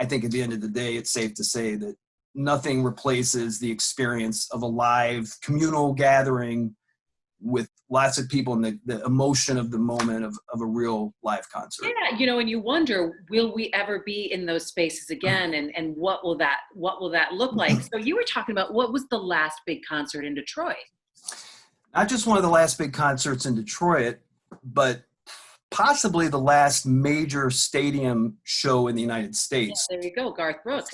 I think at the end of the day, it's safe to say that nothing replaces the experience of a live communal gathering with lots of people and the emotion of the moment of a real live concert. Yeah, you know, and you wonder, will we ever be in those spaces again? And what will that look like? So you were talking about, what was the last big concert in Detroit? Not just one of the last big concerts in Detroit, but possibly the last major stadium show in the United States. Yeah, there you go, Garth Brooks.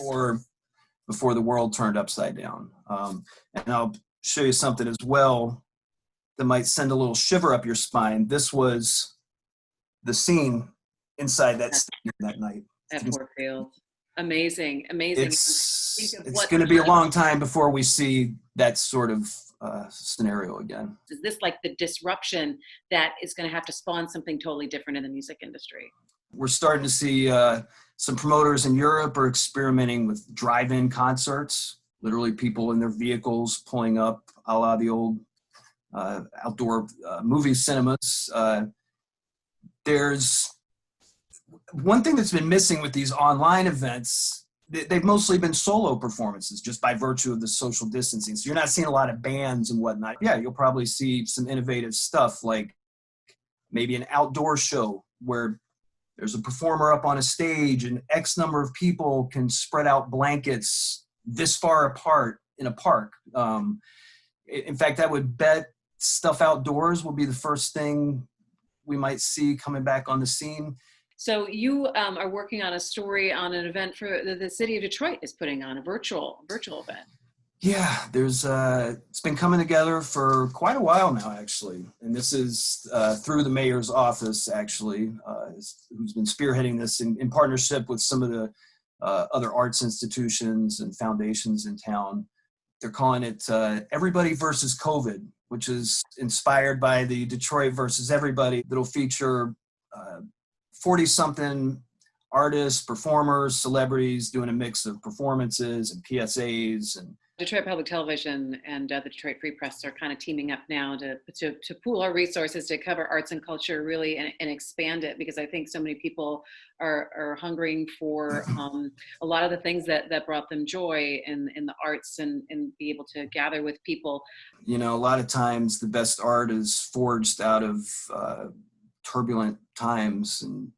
Before the world turned upside down. And I'll show you something as well that might send a little shiver up your spine. This was the scene inside that stadium that night. At Ford Field. Amazing, amazing. It's going to be a long time before we see that sort of scenario again. Is this like the disruption that is going to have to spawn something totally different in the music industry? We're starting to see some promoters in Europe are experimenting with drive-in concerts, literally people in their vehicles pulling up a la the old outdoor movie cinemas. There's one thing that's been missing with these online events. They've mostly been solo performances just by virtue of the social distancing. So you're not seeing a lot of bands and whatnot. Yeah, you'll probably see some innovative stuff like maybe an outdoor show where there's a performer up on a stage and X number of people can spread out blankets this far apart in a park. In fact, I would bet stuff outdoors will be the first thing we might see coming back on the scene. So you are working on a story on an event for the city of Detroit is putting on a virtual event. Yeah, it's been coming together for quite a while now, actually. And this is through the mayor's office, actually, who's been spearheading this in partnership with some of the other arts institutions and foundations in town. They're calling it Everybody versus COVID, which is inspired by the Detroit versus Everybody that'll feature 40-something artists, performers, celebrities doing a mix of performances and PSAs. And Detroit Public Television and the Detroit Free Press are kind of teaming up now to pool our resources to cover arts and culture really and expand it, because I think so many people are hungering for a lot of the things that brought them joy in the arts and be able to gather with people. You know, a lot of times the best art is forged out of turbulent times and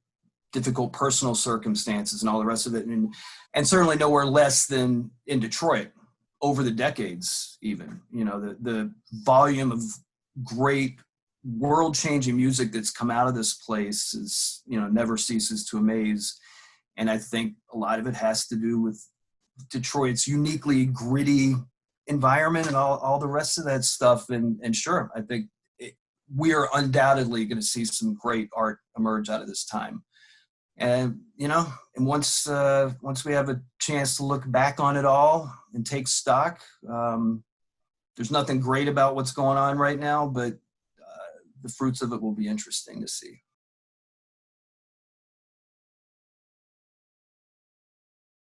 difficult personal circumstances and all the rest of it. And certainly nowhere less than in Detroit over the decades, even, you know, the volume of great world-changing music that's come out of this place is, you know, never ceases to amaze. And I think a lot of it has to do with Detroit's uniquely gritty environment and all the rest of that stuff. And sure, I think we are undoubtedly going to see some great art emerge out of this time. And, you know, and once we have a chance to look back on it all and take stock, there's nothing great about what's going on right now, but the fruits of it will be interesting to see.